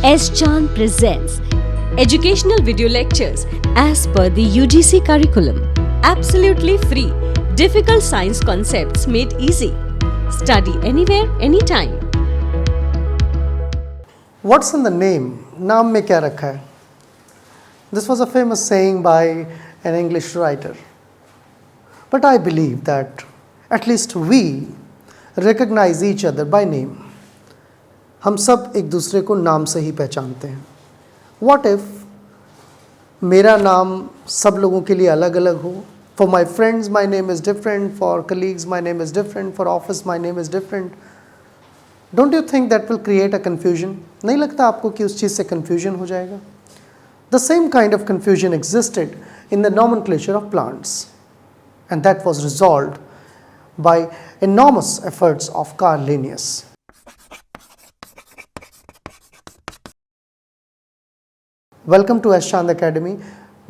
S. Chand presents educational video lectures as per the UGC curriculum. Absolutely free. Difficult science concepts made easy. Study anywhere, anytime. What's in the name? नाम में क्या रखा है? This was a famous saying by an English writer. But I believe that at least we recognize each other by name. हम सब एक दूसरे को नाम से ही पहचानते हैं. What if मेरा नाम सब लोगों के लिए अलग अलग हो? For my friends my name is different, for colleagues my name is different, for office my name is different. Don't you think that will create a confusion? नहीं लगता आपको कि उस चीज़ से confusion हो जाएगा? The same kind of confusion existed in the nomenclature of plants, and that was resolved by enormous efforts of Carl Linnaeus. Welcome to S Chand academy.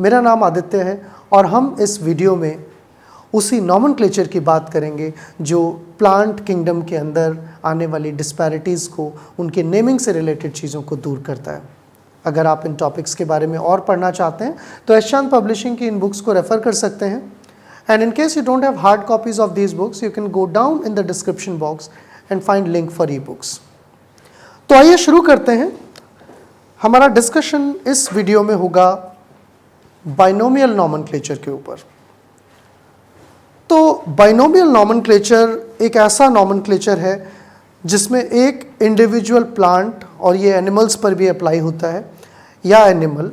मेरा नाम आदित्य है और हम इस वीडियो में उसी नॉमेनक्लेचर की बात करेंगे जो प्लांट किंगडम के अंदर आने वाली डिस्पैरिटीज़ को, उनके नेमिंग से रिलेटेड चीज़ों को दूर करता है. अगर आप इन टॉपिक्स के बारे में और पढ़ना चाहते हैं तो एस चांद पब्लिशिंग की इन बुक्स को रेफ़र कर सकते हैं. And in case you don't have hard copies of these books, you can go down in the description box and find link for e books. तो आइए शुरू करते हैं. हमारा डिस्कशन इस वीडियो में होगा बाइनोमियल नॉमेनक्लेचर के ऊपर. तो बाइनोमियल नॉमेनक्लेचर एक ऐसा नॉमेनक्लेचर है जिसमें एक इंडिविजुअल प्लांट, और ये एनिमल्स पर भी अप्लाई होता है, या एनिमल,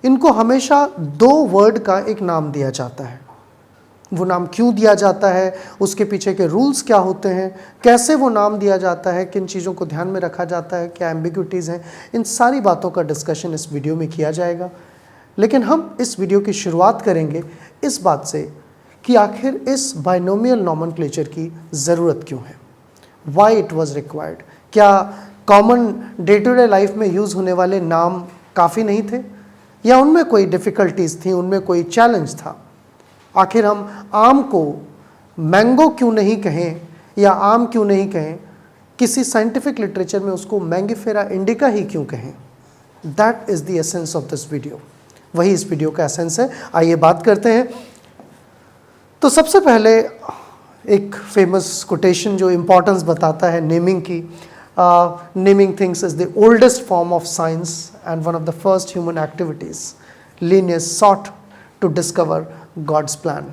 इनको हमेशा दो वर्ड का एक नाम दिया जाता है. वो नाम क्यों दिया जाता है, उसके पीछे के रूल्स क्या होते हैं, कैसे वो नाम दिया जाता है, किन चीज़ों को ध्यान में रखा जाता है, क्या एम्बिग्विटीज़ हैं, इन सारी बातों का डिस्कशन इस वीडियो में किया जाएगा. लेकिन हम इस वीडियो की शुरुआत करेंगे इस बात से कि आखिर इस बाइनोमियल नॉमेनक्लेचर की ज़रूरत क्यों है. Why it was required. क्या common day to day life में यूज़ होने वाले नाम काफ़ी नहीं थे, या उनमें कोई डिफ़िकल्टीज़ थी, उनमें कोई चैलेंज था. आखिर हम आम को मैंगो क्यों नहीं कहें या आम क्यों नहीं कहें, किसी साइंटिफिक लिटरेचर में उसको मैंगिफेरा इंडिका ही क्यों कहें. That is the essence of this video. वही इस वीडियो का एसेंस है. आइए बात करते हैं. तो सबसे पहले एक फेमस कोटेशन जो इम्पोर्टेंस बताता है नेमिंग की. Naming things is the oldest form of science and one of the first human activities. Linnaeus sought to discover God's plan.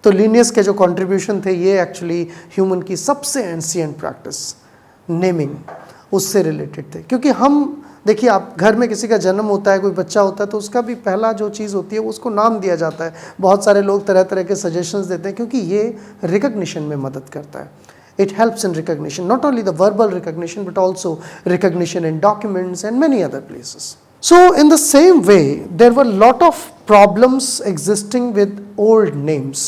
तो लीनियस के जो कंट्रीब्यूशन थे ये एक्चुअली ह्यूमन की सबसे एंशिएंट प्रैक्टिस नेमिंग उससे रिलेटेड थे. क्योंकि हम देखिए, आप घर में किसी का जन्म होता है, कोई बच्चा होता है, तो उसका भी पहला जो चीज़ होती है उसको नाम दिया जाता है. बहुत सारे लोग तरह तरह के सजेशंस देते हैं क्योंकि ये रिकग्निशन में मदद करता है. It helps in recognition, not only the verbal recognition but also recognition in documents and many other places. So in the same way, there were lot of problems existing with old names.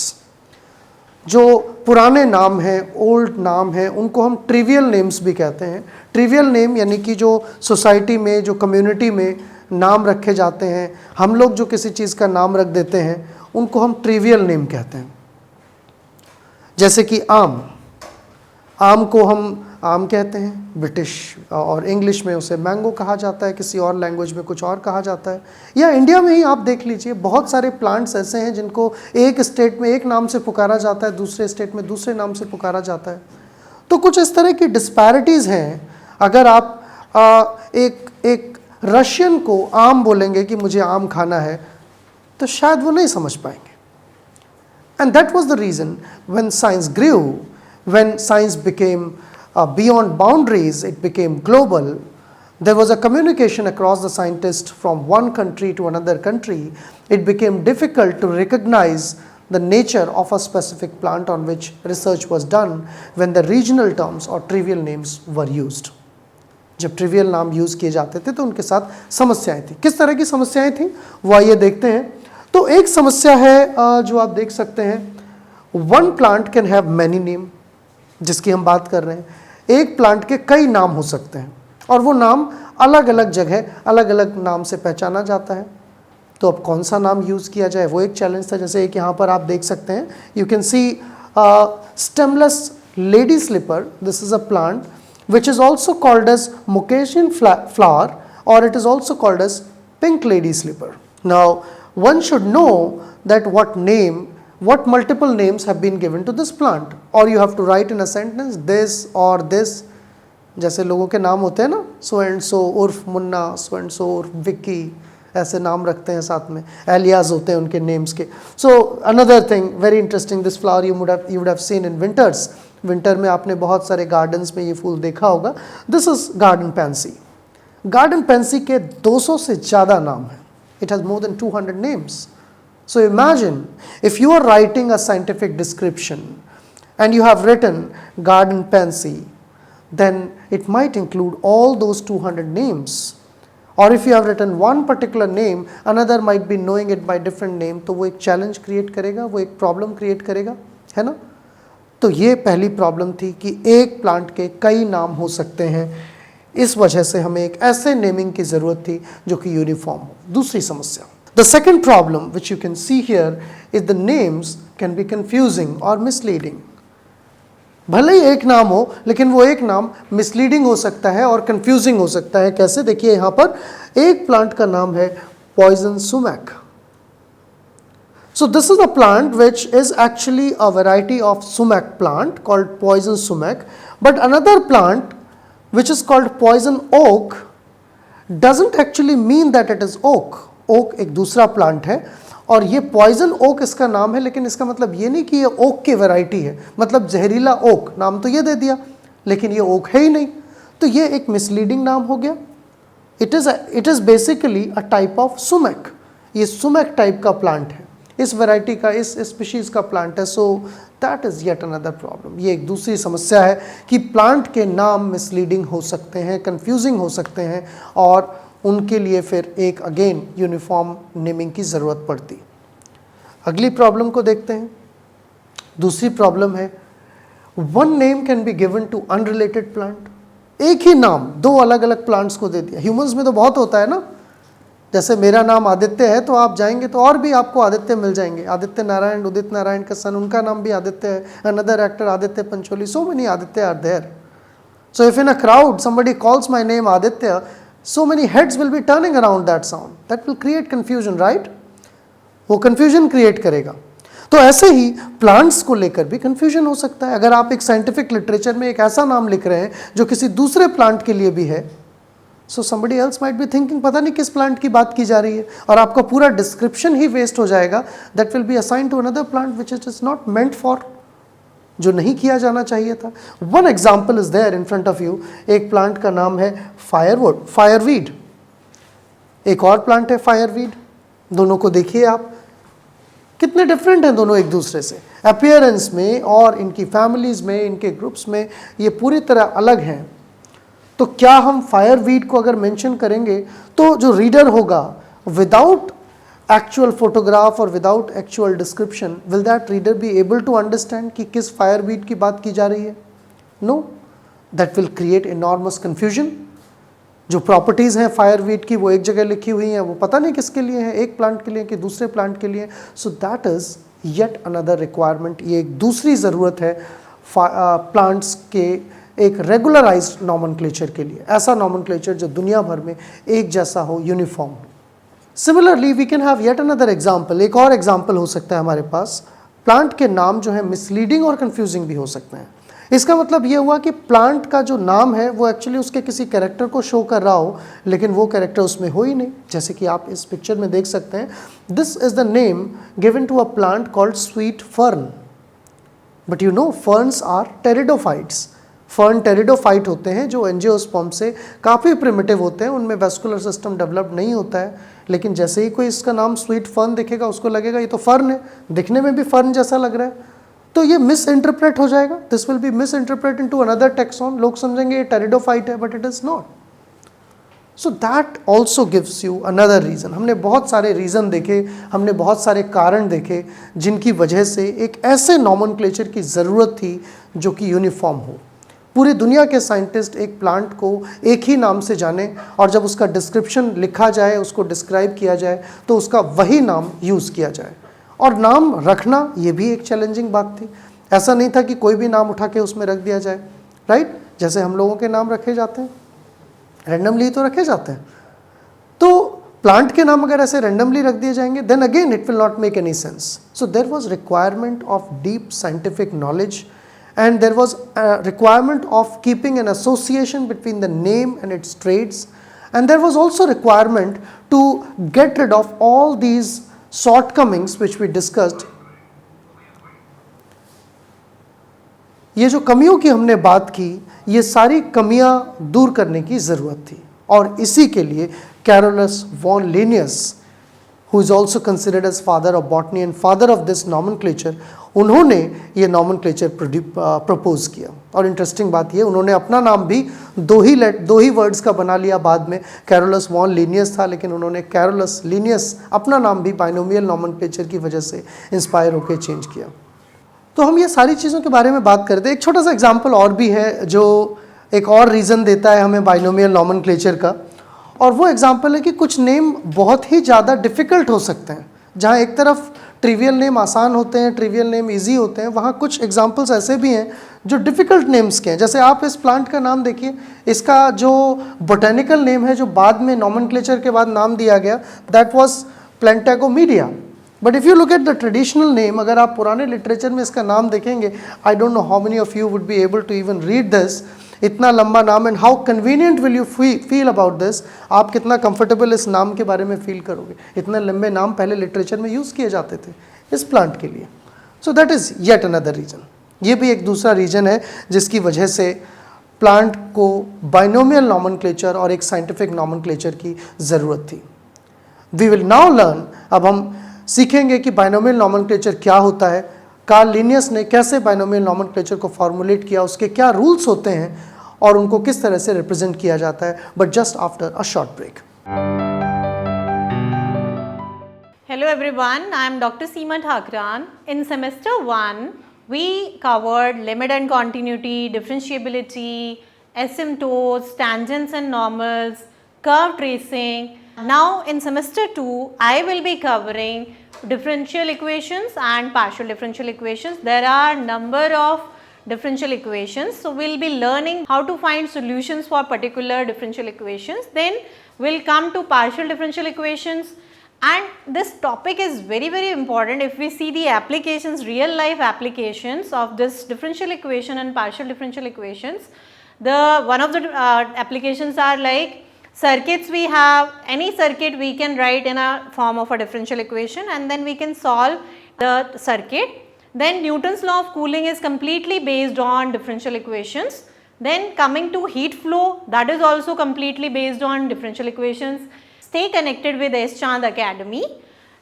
जो पुराने नाम हैं, old नाम हैं, उनको हम trivial names भी कहते हैं. ट्रिवियल नेम यानी कि जो सोसाइटी में, जो कम्युनिटी में नाम रखे जाते हैं, हम लोग जो किसी चीज़ का नाम रख देते हैं उनको हम ट्रिवियल नेम कहते हैं. जैसे कि आम. आम को हम आम कहते हैं ब्रिटिश और इंग्लिश में उसे मैंगो कहा जाता है, किसी और लैंग्वेज में कुछ और कहा जाता है. या इंडिया में ही आप देख लीजिए, बहुत सारे प्लांट्स ऐसे हैं जिनको एक स्टेट में एक नाम से पुकारा जाता है, दूसरे स्टेट में दूसरे नाम से पुकारा जाता है. तो कुछ इस तरह की डिस्पैरिटीज़ हैं. अगर आप एक रशियन को आम बोलेंगे कि मुझे आम खाना है, तो शायद वो नहीं समझ पाएंगे. And that was the reason when science grew, when science became beyond boundaries, it became global. There was a communication across the scientists from one country to another country. It became difficult to recognize the nature of a specific plant on which research was done when the regional terms or trivial names were used. जब trivial नाम use किए जाते थे तो उनके साथ समस्याएं थी. किस तरह की समस्याएं थी वो आइए देखते हैं. तो एक समस्या है जो आप देख सकते हैं, one plant can have many names, जिसकी हम बात कर रहे हैं. एक प्लांट के कई नाम हो सकते हैं और वो नाम अलग अलग जगह अलग अलग नाम से पहचाना जाता है. तो अब कौन सा नाम यूज़ किया जाए वो एक चैलेंज था. जैसे एक यहाँ पर आप देख सकते हैं, you can see stemless lady slipper. This is a plant which is also called as Mucasian flower, or it is also called as pink lady slipper. Now, one should know that what multiple names have been given to this plant, or you have to write in a sentence this or this. जैसे लोगों के नाम होते हैं ना, so and so उर्फ Munna, so and so उर्फ विक्की, ऐसे नाम रखते हैं साथ में, एलियाज होते हैं उनके नेम्स के. So another thing very interesting, this flower you would have seen in winters. Winter में आपने बहुत सारे गार्डन्स में ये फूल देखा होगा. This is garden pansy. Garden pansy के 200 से ज़्यादा नाम हैं. It has more than 200 names. So imagine if you are writing a scientific description and you have written garden pansy, then it might include all those 200 names. Or if you have written one particular name, another might be knowing it by different name, तो वो एक challenge create करेगा, वो एक problem create करेगा, है ना. तो ये पहली problem थी कि एक plant के कई नाम हो सकते हैं. इस वजह से हमें एक ऐसे नेमिंग की ज़रूरत थी जो कि यूनिफॉर्म हो. दूसरी समस्या, the second problem which you can see here is the names can be confusing or misleading. भले ही एक नाम हो लेकिन वो एक नाम मिसलीडिंग हो सकता है और कंफ्यूजिंग हो सकता है. कैसे? देखिए यहाँ पर एक प्लांट का नाम है poison sumac. So this is a plant which is actually a variety of sumac plant called poison sumac, but another plant which is called poison oak doesn't actually mean that it is oak. Oak एक दूसरा plant है और ये poison okay इसका नाम है, लेकिन इसका मतलब ये नहीं कि ये ओक की वैरायटी है. मतलब जहरीला ओक नाम तो ये दे दिया लेकिन ये ओक है ही नहीं, तो ये एक मिसलीडिंग नाम हो गया. It is basically a type of sumac. ये सुमैक टाइप का प्लांट है, इस वैरायटी का, इस स्पीशीज़ का प्लांट है. सो that is yet another problem. ये एक दूसरी समस्या है कि प्लांट के नाम मिसलीडिंग हो सकते हैं, कन्फ्यूजिंग हो सकते हैं, और उनके लिए फिर एक अगेन यूनिफॉर्म नेमिंग की ज़रूरत पड़ती. अगली प्रॉब्लम को देखते हैं. दूसरी प्रॉब्लम है one name can be given to unrelated plant. एक ही नाम दो अलग अलग प्लांट्स को दे दिया. ह्यूमंस में तो बहुत होता है ना, जैसे मेरा नाम आदित्य है तो आप जाएंगे तो और भी आपको आदित्य मिल जाएंगे. आदित्य नारायण, उदित नारायण का सन, उनका नाम भी आदित्य है. Another actor Aditya Pancholi, so many Aditya are there. So if in a crowd somebody calls my name Aditya, so many heads will be turning around that sound. That will create confusion, right? वो confusion create करेगा. तो ऐसे ही plants को लेकर भी confusion हो सकता है. अगर आप एक साइंटिफिक लिटरेचर में एक ऐसा नाम लिख रहे हैं जो किसी दूसरे प्लांट के लिए भी है, so somebody else might be thinking पता नहीं किस प्लांट की बात की जा रही है, और आपका पूरा डिस्क्रिप्शन ही वेस्ट हो जाएगा. That will be assigned to another plant which it is not meant for, जो नहीं किया जाना चाहिए था. One example is there in front of you. एक प्लांट का नाम है फायरवीड. एक और प्लांट है फायरवीड. दोनों को देखिए आप, कितने डिफरेंट हैं दोनों एक दूसरे से अपीयरेंस में, और इनकी फैमिलीज में, इनके ग्रुप्स में ये पूरी तरह अलग हैं. तो क्या हम फायरवीड को अगर मेंशन करेंगे तो जो रीडर होगा, without actual photograph or without actual description, will that reader be able to understand कि किस fireweed की बात की जा रही है? No, that will create enormous confusion. जो properties हैं fireweed की वो एक जगह लिखी हुई हैं, वो पता नहीं किसके लिए हैं, एक plant के लिए कि दूसरे plant के लिए. So that is yet another requirement. ये एक दूसरी ज़रूरत है plants के एक regularized nomenclature के लिए. ऐसा nomenclature जो दुनिया भर में एक जैसा हो, यूनिफॉर्म हो. Similarly we can have yet another example. एक और एग्जाम्पल हो सकता है हमारे पास. प्लांट के नाम जो है मिसलीडिंग और कंफ्यूजिंग भी हो सकते हैं. इसका मतलब ये हुआ कि प्लांट का जो नाम है वो एक्चुअली उसके किसी कैरेक्टर को शो कर रहा हो, लेकिन वो कैरेक्टर उसमें हो ही नहीं. जैसे कि आप इस पिक्चर में देख सकते हैं, this is the name given to a plant called sweet fern. But you know ferns are pteridophytes. Fern pteridophyte होते हैं जो एंजियोस्पर्म से काफ़ी प्रिमिटिव होते हैं, उनमें वेस्कुलर सिस्टम डेवलप नहीं होता है. लेकिन जैसे ही कोई इसका नाम स्वीट फर्न दिखेगा उसको लगेगा ये तो फर्न है, दिखने में भी फर्न जैसा लग रहा है, तो ये मिस इंटरप्रेट हो जाएगा. This will be miss interpret into another tax on. लोग समझेंगे ये टेरिडोफाइट है, but it is not. So that also gives you another reason. हमने बहुत सारे रीज़न देखे, हमने बहुत सारे कारण देखे जिनकी वजह से एक ऐसे नॉमेनक्लेचर की ज़रूरत थी जो कि यूनिफॉर्म हो. पूरी दुनिया के साइंटिस्ट एक प्लांट को एक ही नाम से जाने, और जब उसका डिस्क्रिप्शन लिखा जाए, उसको डिस्क्राइब किया जाए, तो उसका वही नाम यूज़ किया जाए. और नाम रखना ये भी एक चैलेंजिंग बात थी. ऐसा नहीं था कि कोई भी नाम उठा के उसमें रख दिया जाए, राइट. जैसे हम लोगों के नाम रखे जाते हैं, रैंडमली तो रखे जाते हैं। तो प्लांट के नाम अगर ऐसे रैंडमली रख दिए जाएंगे, then again it will not make any sense. So there was requirement of deep scientific knowledge and there was a requirement of keeping an association between the name and its traits, and there was also requirement to get rid of all these shortcomings which we discussed. ये जो कमियों की हमने बात की, ये सारी कमियां दूर करने की ज़रूरत थी, और इसी के लिए Carolus von Linnaeus, who is also considered as father of botany and father of this nomenclature, उन्होंने ये nomenclature प्रपोज किया। और इंटरेस्टिंग बात ये, उन्होंने अपना नाम भी दो ही वर्ड्स का बना लिया बाद में। कैरोलस वॉन लिनियस था, लेकिन उन्होंने कैरोलस लिनियस अपना नाम भी बाइनोमियल नॉमेनक्लेचर की वजह से इंस्पायर होकर चेंज किया। तो हम ये सारी चीज़ों के बारे में बात करते हैं। एक छोटा सा एग्जाम्पल और भी है जो एक और रीज़न देता है हमें बाइनोमियल नॉमेनक्लेचर का, और वो एग्जाम्पल है कि कुछ नेम बहुत ही ज़्यादा डिफ़िकल्ट हो सकते हैं। जहाँ एक तरफ ट्रिवियल नेम आसान होते हैं, ट्रिवियल नेम इजी होते हैं, वहाँ कुछ एग्जाम्पल्स ऐसे भी हैं जो डिफ़िकल्ट नेम्स के हैं। जैसे आप इस प्लांट का नाम देखिए, इसका जो बोटेनिकल नेम है, जो बाद में नॉमेनक्लेचर के बाद नाम दिया गया, that was plantago media. But if you look at the traditional name, अगर आप पुराने लिटरेचर में इसका नाम देखेंगे, I don't know how many of you would be able to even read this. इतना लंबा नाम, and how convenient will you feel about this. आप कितना कंफर्टेबल इस नाम के बारे में फील करोगे। इतने लंबे नाम पहले लिटरेचर में यूज़ किए जाते थे इस प्लांट के लिए। So that is yet another reason. ये भी एक दूसरा रीजन है जिसकी वजह से प्लांट को बाइनोमियल नॉमेनक्लेचर और एक साइंटिफिक नॉमेनक्लेचर की ज़रूरत थी। वी विल नाउ लर्न, अब हम सीखेंगे कि बाइनोमियल नॉमेनक्लेचर क्या होता है, कार्ल लिनियस ने कैसे बाइनोमियल नॉमेनक्लेचर को फॉर्मुलेट किया, उसके क्या रूल्स होते हैं और उनको किस तरह से रिप्रेजेंट किया जाता है, but just after a short break. Hello everyone, I am Dr. Seema Thakran. In semester 1, we covered limit and continuity, differentiability, asymptotes, tangents and normals, curve tracing. Now in semester 2, I will be covering differential equations and partial differential equations. There are number of differential equations, so we'll be learning how to find solutions for particular differential equations. Then we'll come to partial differential equations, and this topic is very important. If we see the applications, real life applications of this differential equation and partial differential equations, one of the applications are like circuits. We have any circuit we can write in a form of a differential equation, and then we can solve the circuit. Then Newton's law of cooling is completely based on differential equations. Then coming to heat flow, that is also completely based on differential equations. Stay connected with S Chand Academy.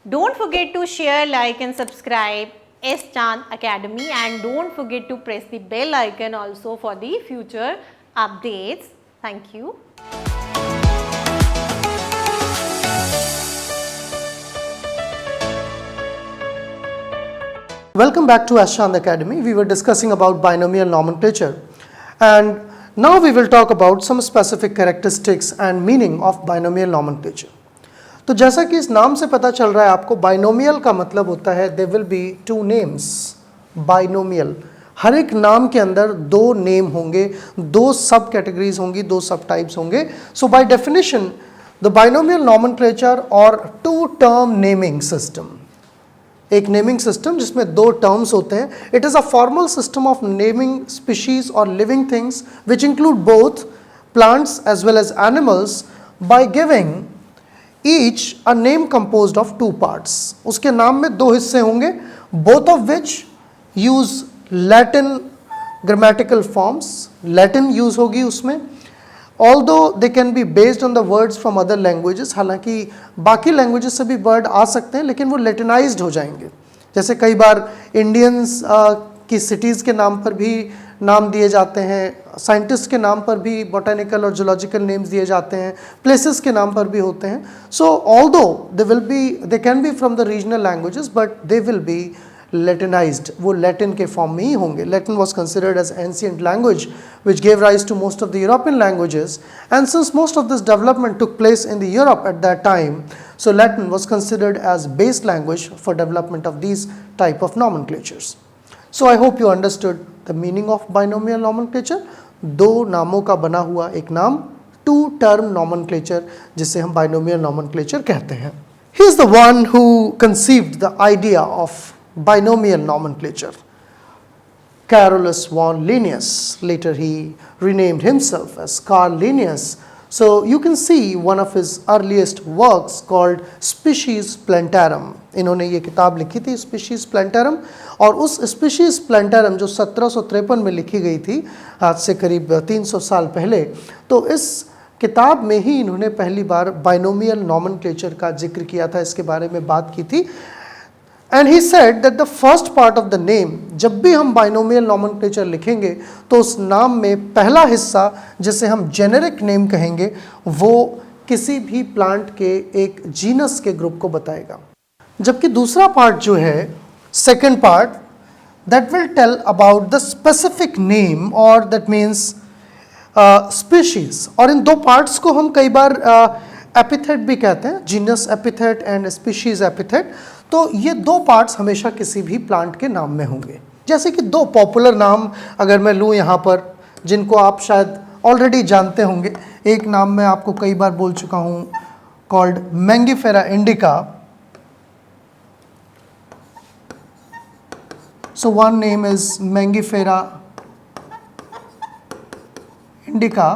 Don't forget to share, like and subscribe S Chand Academy, and don't forget to press the bell icon also for the future updates. Thank you. Welcome back to S Chand Academy. We were discussing about binomial nomenclature, and now we will talk about some specific characteristics and meaning of binomial nomenclature. तो जैसा कि इस नाम से पता चल रहा है आपको, binomial का मतलब होता है there will be two names. Binomial, हर एक नाम के अंदर दो नेम होंगे, दो सब कैटेगरीज होंगी, दो सब टाइप्स होंगे. So by definition, the binomial nomenclature or two term naming system, एक नेमिंग सिस्टम जिसमें दो टर्म्स होते हैं. It is a formal system of naming species और living things which include both plants as well as animals by giving each a name composed of two parts. उसके नाम में दो हिस्से होंगे, both of which use Latin grammatical forms. Latin use होगी उसमें, although they can be based on the words from other languages. हालांकि बाकी लैंग्वेजेस से भी वर्ड आ सकते हैं, लेकिन वो लेटिनाइज्ड हो जाएंगे. जैसे कई बार इंडियंस की सिटीज़ के नाम पर भी नाम दिए जाते हैं, साइंटिस्ट के नाम पर भी बोटेनिकल और जूलॉजिकल नेम्स दिए जाते हैं, प्लेसेस के नाम पर भी होते हैं. सो although they can B from the regional languages, but they will be Latinized, वो लैटिन के फॉर्म में ही होंगे. Latin was considered as ancient language which gave rise to most of the European languages, and since most of this development took place in the Europe at that time, so Latin was considered as base language for development of these type of nomenclatures. So I hope you understood the meaning of binomial nomenclature. दो नामों का बना हुआ एक नाम, to term nomenclature, जिसे हम binomial nomenclature कहते हैं. He is the one who conceived the idea of binomial nomenclature. Carolus von Linnaeus. Later he renamed himself as Carl Linnaeus. So you can see one of his earliest works called Species Plantarum. इन्होंने ये किताब लिखी थी Species Plantarum, और उस Species Plantarum जो 1753 में लिखी गई थी, आज से करीब 300 साल पहले, तो इस किताब में ही इन्होंने पहली बार बाइनोमियल नॉमेनक्लेचर का जिक्र किया था, इसके बारे में बात की थी. And he said that the first part of the name, जब भी हम बाइनोमियल नॉमेनक्लेचर लिखेंगे तो उस नाम में पहला हिस्सा जिसे हम जेनेरिक नेम कहेंगे वो किसी भी प्लांट के एक जीनस के ग्रुप को बताएगा, जबकि दूसरा पार्ट जो है, second part, that will tell about the specific name, or that means species. और इन दो पार्ट्स को हम कई बार एपिथेट भी कहते हैं, genus epithet and species epithet. तो ये दो पार्ट्स हमेशा किसी भी प्लांट के नाम में होंगे. जैसे कि दो पॉपुलर नाम अगर मैं लूँ यहाँ पर, जिनको आप शायद ऑलरेडी जानते होंगे. एक नाम मैं आपको कई बार बोल चुका हूँ, called Mangifera indica. So one name is Mangifera indica,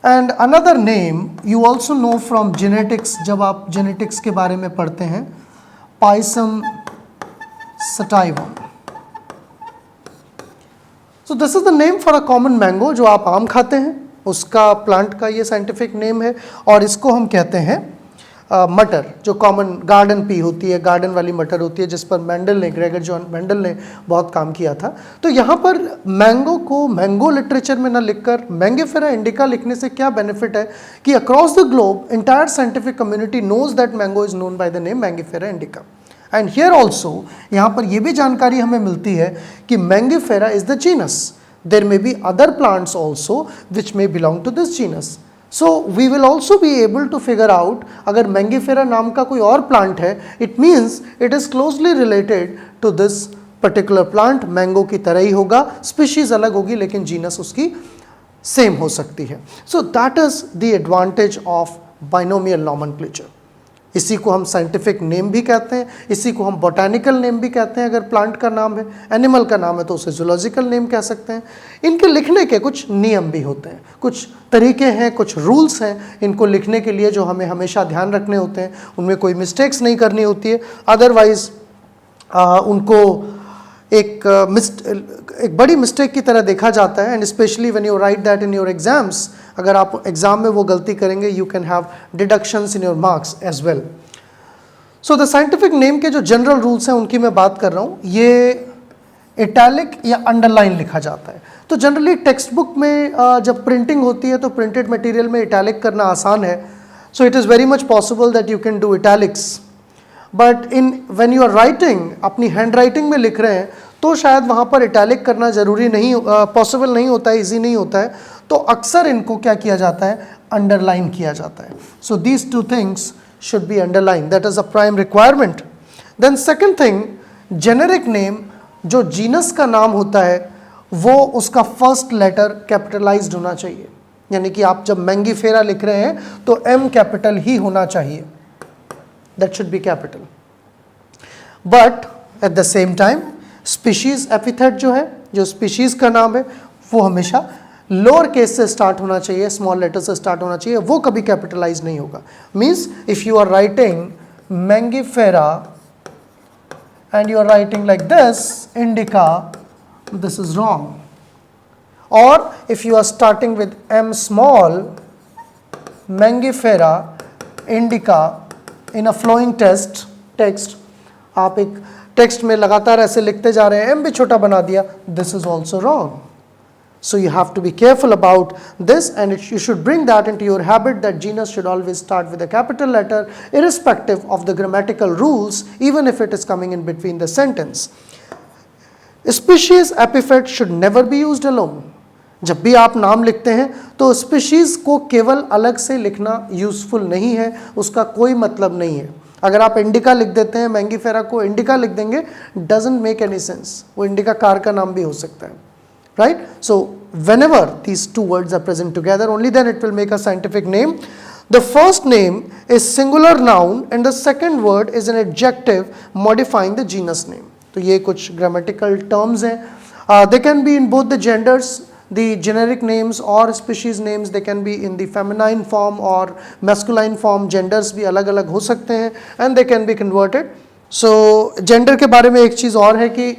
and another name you also know from genetics, जब आप जेनेटिक्स के बारे में पढ़ते हैं, Pisum sativum. So this is the name for a common mango, जो आप आम खाते हैं, उसका प्लांट का ये साइंटिफिक नेम है. और इसको हम कहते हैं मटर, जो कॉमन गार्डन पी होती है, गार्डन वाली मटर होती है, जिस पर ग्रेगर जॉन मेंडल ने बहुत काम किया था. तो यहाँ पर मैंगो को मैंगो लिटरेचर में ना लिखकर मैंगीफेरा इंडिका लिखने से क्या बेनिफिट है कि across the globe entire scientific community knows that mango is known by the name Mangifera indica. And here also, यहाँ पर यह भी जानकारी हमें मिलती है कि Mangifera is the genus. There may be other plants also which may belong to this genus. So we will also be able to figure out अगर मैंगीफेरा नाम का कोई और प्लांट है, it means it is closely related to this particular plant. Mango की तरह ही होगा, species अलग होगी लेकिन जीनस उसकी सेम हो सकती है. So that is the advantage of binomial nomenclature. इसी को हम साइंटिफिक नेम भी कहते हैं, इसी को हम बोटानिकल नेम भी कहते हैं. अगर प्लांट का नाम है, एनिमल का नाम है तो उसे जूलॉजिकल नेम कह सकते हैं. इनके लिखने के कुछ नियम भी होते हैं, कुछ तरीके हैं, कुछ रूल्स हैं इनको लिखने के लिए जो हमें हमेशा ध्यान रखने होते हैं. उनमें कोई मिस्टेक्स नहीं करनी होती है, अदरवाइज उनको एक बड़ी मिस्टेक की तरह देखा जाता है. And specially when you write that in your exams, अगर आप एग्जाम में वो गलती करेंगे, you can have deductions in your marks as well. So the scientific name के जो जनरल रूल्स हैं उनकी मैं बात कर रहा हूँ. ये इटैलिक या अंडरलाइन लिखा जाता है. तो जनरली टेक्स्ट बुक में जब प्रिंटिंग होती है तो प्रिंटेड मटेरियल में इटैलिक करना आसान है. So it is very much possible that you can do italics, but when you are writing, अपनी हैंड राइटिंग में लिख रहे हैं, तो शायद वहाँ पर इटैलिक करना ज़रूरी नहीं, पॉसिबल नहीं होता है, ईजी नहीं होता है. तो अक्सर इनको क्या किया जाता है, अंडरलाइन किया जाता है. So these two things should be underline, that is a prime requirement. Then second thing, generic name, जो जीनस का नाम होता है वो उसका फर्स्ट लेटर कैपिटलाइज्ड होना चाहिए. यानी कि आप जब मैंगीफेरा लिख रहे हैं तो एम कैपिटल ही होना चाहिए, that should be capital. But at the same time species epithet जो है, जो स्पीशीज का नाम है, वो हमेशा लोअर केस से स्टार्ट होना चाहिए, स्मॉल लेटर से स्टार्ट होना चाहिए, वो कभी कैपिटलाइज नहीं होगा. Means if you are writing Mangifera and you are writing like this, indica, this is wrong. Or if you are starting with M small, Mangifera indica, in a flowing text, आप एक text में लगातार ऐसे लिखते जा रहे हैं, M भी छोटा बना दिया, this is also wrong. So you have to be careful about this, and you should bring that into your habit that genus should always start with a capital letter irrespective of the grammatical rules, even if it is coming in between the sentence. Species epithet should never be used alone. जब भी आप नाम लिखते हैं तो species को केवल अलग से लिखना यूजफुल नहीं है, उसका कोई मतलब नहीं है. अगर आप इंडिका लिख देते हैं, मैंगीफेरा को इंडिका लिख देंगे, डजंट मेक एनी सेंस. वो इंडिका कार का नाम भी हो सकता है. right? So whenever these two words are present together, only then it will make a scientific name. The first name is singular noun and the second word is an adjective modifying the genus name. तो ये कुछ grammatical terms हैं. They can be in both the genders, the generic names or species names. They can be in the feminine form or masculine form. Genders भी अलग अलग हो सकते हैं and they can be converted. So gender के बारे में एक चीज़ और है कि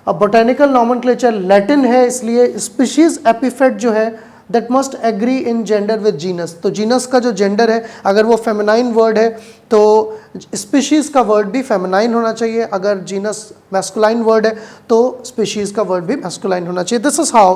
बोटेनिकल नॉमेनक्लेचर लैटिन है, इसलिए स्पीशीज एपिफेट जो है that must agree in gender with genus. तो जीनस का जो जेंडर है अगर वो फेमिनाइन वर्ड है तो स्पीशीज का वर्ड भी फेमिनाइन होना चाहिए, अगर जीनस मैस्कुलाइन वर्ड है तो स्पीशीज का वर्ड भी मैस्कुलाइन होना चाहिए. This is how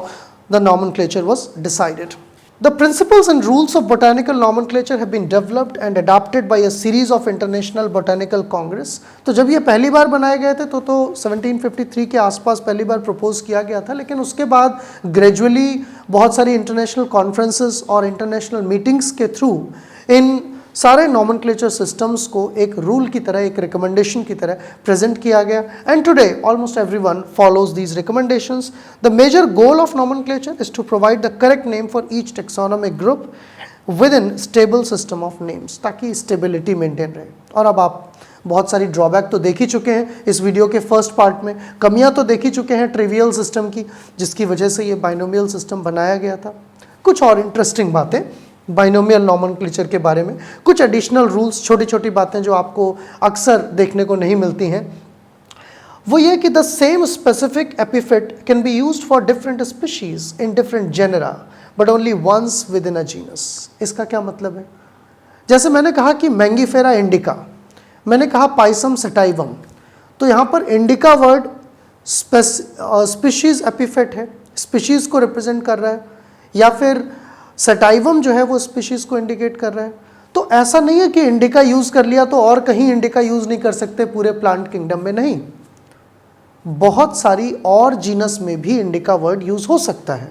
the nomenclature was decided. The principles and rules of botanical nomenclature have been developed and adopted by a series of international botanical congress. तो जब ये पहली बार बनाए गए थे तो 1753 के आसपास पहली बार प्रपोज किया गया था, लेकिन उसके बाद ग्रेजुअली बहुत सारी इंटरनेशनल कॉन्फ्रेंसेस और इंटरनेशनल मीटिंग्स के थ्रू इन सारे नॉमेनक्लेचर सिस्टम्स को एक रूल की तरह, एक रिकमेंडेशन की तरह प्रेजेंट किया गया. And today almost everyone follows these recommendations. The major goal of nomenclature is to provide the correct name for each taxonomic group within stable system of names, ताकि stability maintain रहे. और अब आप बहुत सारी drawback तो देख ही चुके हैं इस वीडियो के फर्स्ट पार्ट में, कमियां तो देख ही चुके हैं ट्रिवियल सिस्टम की जिसकी वजह से ये बाइनोमियल सिस्टम बनाया गया था. कुछ और इंटरेस्टिंग बातें बाइनोमियल नॉमेनक्लेचर के बारे में, कुछ एडिशनल रूल्स, छोटी छोटी बातें जो आपको अक्सर देखने को नहीं मिलती हैं, वो ये कि the same specific epithet can be used for different species in different genera but only once within a genus. इसका क्या मतलब है? जैसे मैंने कहा कि मैंगीफेरा इंडिका, मैंने कहा पाइसम सटाइवम, तो यहाँ पर इंडिका वर्ड स्पीशीज एपिफेट है, स्पीशीज को रिप्रेजेंट कर रहा है, या फिर सटाइवम जो है वो स्पीशीज को इंडिकेट कर रहा है. तो ऐसा नहीं है कि इंडिका यूज कर लिया तो और कहीं इंडिका यूज नहीं कर सकते पूरे प्लांट किंगडम में, नहीं. बहुत सारी और जीनस में भी इंडिका वर्ड यूज हो सकता है,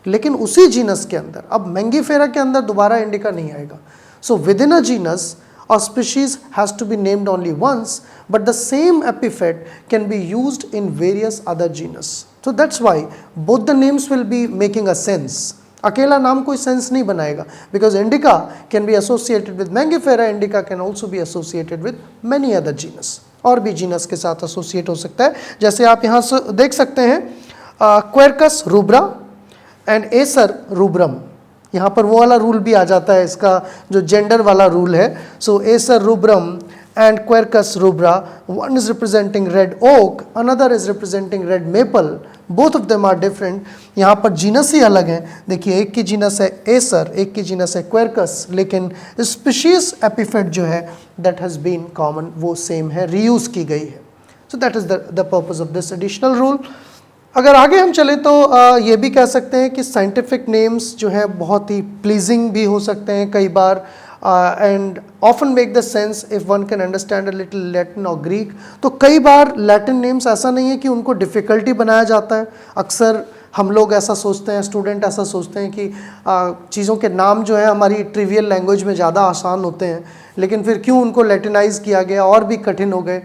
लेकिन उसी जीनस के अंदर, अब मैंगीफेरा के अंदर दोबारा इंडिका नहीं आएगा. So with in a genus a species has to be named only once, but the same epithet can be used in various other genus. So that's why both the names will be making a sense. अकेला नाम कोई sense नहीं बनाएगा, because indica can be associated with Mangifera, indica can also be associated with many other genus. और भी genus के साथ associate हो सकता है, जैसे आप यहाँ से देख सकते हैं Quercus rubra and Acer rubrum. यहाँ पर वो वाला रूल भी आ जाता है, इसका जो जेंडर वाला रूल है. So Acer rubrum and Quercus rubra, one is representing red oak, another is representing red maple. Both of them are different. यहाँ पर जीनस ही अलग हैं. देखिए, एक की जीनस है एसर, एक की जीनस है क्वेरकस, लेकिन स्पीशीज एपिफेट जो है दैट हैज़ बीन कॉमन, वो सेम है, रीयूज की गई है. So that is the purpose of this additional rule. अगर आगे हम चले तो ये भी कह सकते हैं कि साइंटिफिक नेम्स जो है बहुत ही प्लीजिंग भी हो सकते हैं कई बार, and often make the sense if one can understand a little Latin और ग्रीक. तो कई बार लैटिन नेम्स ऐसा नहीं है कि उनको डिफ़िकल्टी बनाया जाता है. अक्सर हम लोग ऐसा सोचते हैं, स्टूडेंट ऐसा सोचते हैं कि चीज़ों के नाम जो है हमारी ट्रिवियल लैंग्वेज में ज़्यादा आसान होते हैं, लेकिन फिर क्यों उनको लैटिनाइज किया गया और भी कठिन हो गए.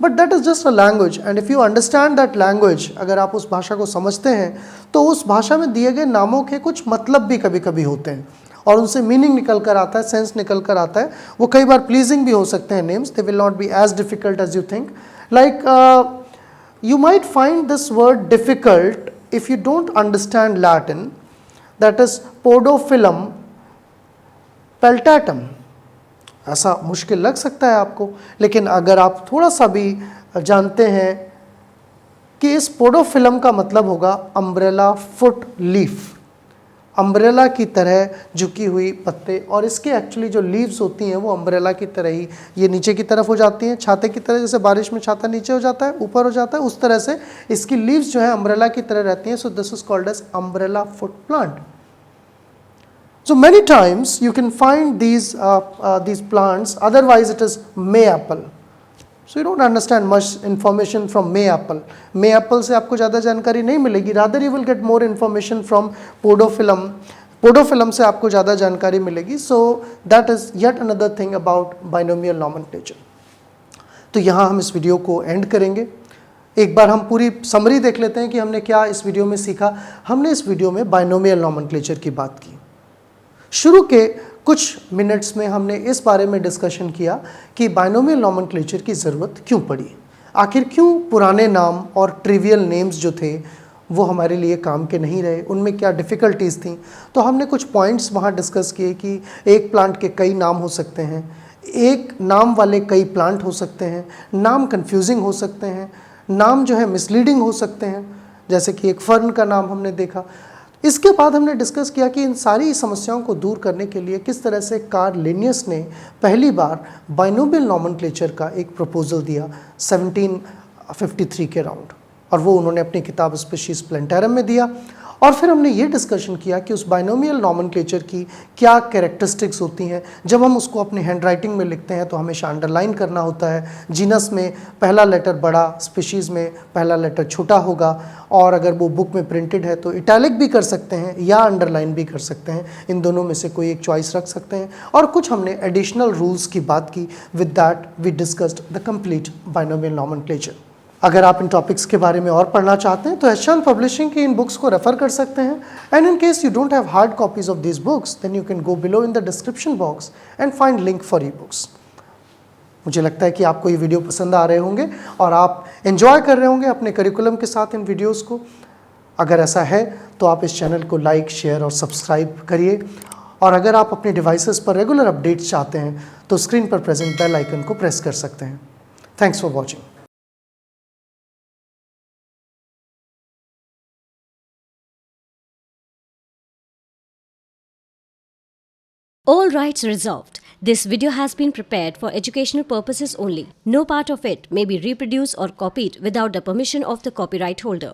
But that is just a language, and if you understand that language, अगर आप उस भाषा को समझते हैं तो उस भाषा में दिए गए नामों के कुछ मतलब भी कभी कभी होते हैं और उनसे मीनिंग निकल कर आता है, सेंस निकल कर आता है. वो कई बार प्लीजिंग भी हो सकते हैं names. They will not be as difficult as you think. Like you might find this word difficult if you don't understand Latin, that is Podophyllum peltatum. ऐसा मुश्किल लग सकता है आपको, लेकिन अगर आप थोड़ा सा भी जानते हैं कि इस पोडोफिलम का मतलब होगा अम्ब्रेला फुट लीफ, अम्ब्रेला की तरह झुकी हुई पत्ते, और इसके एक्चुअली जो लीव्स होती हैं वो अम्ब्रेला की तरह ही ये नीचे की तरफ हो जाती हैं, छाते की तरह. जैसे बारिश में छाता नीचे हो जाता है, ऊपर हो जाता है, उस तरह से इसकी लीव्स जो है अम्ब्रेला की तरह रहती हैं. So this is called as umbrella foot plant. So many times you can find these plants, otherwise it is mayapple. So you don't understand much information from mayapple. Mayapple से आपको ज़्यादा जानकारी नहीं मिलेगी. Rather you will get more information from podophyllum. Podophyllum से आपको ज़्यादा जानकारी मिलेगी. So that is yet another thing about binomial nomenclature. तो यहाँ हम इस वीडियो को एंड करेंगे. एक बार हम पूरी समरी देख लेते हैं कि हमने क्या इस वीडियो में सीखा। हमने इस वीडियो में बाइनोमियल नॉमेनक्लेचर की बात की। शुरू के कुछ मिनट्स में हमने इस बारे में डिस्कशन किया कि बाइनोमियल नॉमेनक्लेचर की ज़रूरत क्यों पड़ी, आखिर क्यों पुराने नाम और ट्रिवियल नेम्स जो थे वो हमारे लिए काम के नहीं रहे, उनमें क्या डिफ़िकल्टीज़ थी। तो हमने कुछ पॉइंट्स वहाँ डिस्कस किए कि एक प्लांट के कई नाम हो सकते हैं, एक नाम वाले कई प्लांट हो सकते हैं, नाम कंफ्यूजिंग हो सकते हैं, नाम जो है मिसलीडिंग हो सकते हैं, जैसे कि एक फर्न का नाम हमने देखा। इसके बाद हमने डिस्कस किया कि इन सारी समस्याओं को दूर करने के लिए किस तरह से कार्ल लिनियस ने पहली बार बाइनोमियल नॉमेनक्लेचर का एक प्रपोजल दिया 1753 के अराउंड, और वो उन्होंने अपनी किताब स्पीशीज प्लेंटेरम में दिया। और फिर हमने ये डिस्कशन किया कि उस बाइनोमियल नॉमेनक्लेचर की क्या कैरेक्टरिस्टिक्स होती हैं। जब हम उसको अपनी हैंडराइटिंग में लिखते हैं तो हमेशा अंडरलाइन करना होता है। जीनस में पहला लेटर बड़ा, स्पीशीज़ में पहला लेटर छोटा होगा, और अगर वो बुक में प्रिंटेड है तो इटैलिक भी कर सकते हैं या अंडरलाइन भी कर सकते हैं, इन दोनों में से कोई एक चॉइस रख सकते हैं। और कुछ हमने एडिशनल रूल्स की बात की। With that we discussed the complete binomial nomenclature. अगर आप इन टॉपिक्स के बारे में और पढ़ना चाहते हैं तो एचएल पब्लिशिंग की इन बुक्स को रेफर कर सकते हैं। And in case you don't have hard copies of this books, then you can go below in the description box and find link for ebooks. मुझे लगता है कि आपको ये वीडियो पसंद आ रहे होंगे और आप एंजॉय कर रहे होंगे अपने करिकुलम के साथ इन वीडियोज़ को। अगर ऐसा है तो आप इस चैनल को लाइक, शेयर और सब्सक्राइब करिए। और अगर आप अपने डिवाइसेस पर रेगुलर अपडेट्स चाहते हैं तो स्क्रीन पर प्रेजेंट बेल आइकन को प्रेस कर सकते हैं। Thanks for watching. All rights reserved. This video has been prepared for educational purposes only. No part of it may be reproduced or copied without the permission of the copyright holder.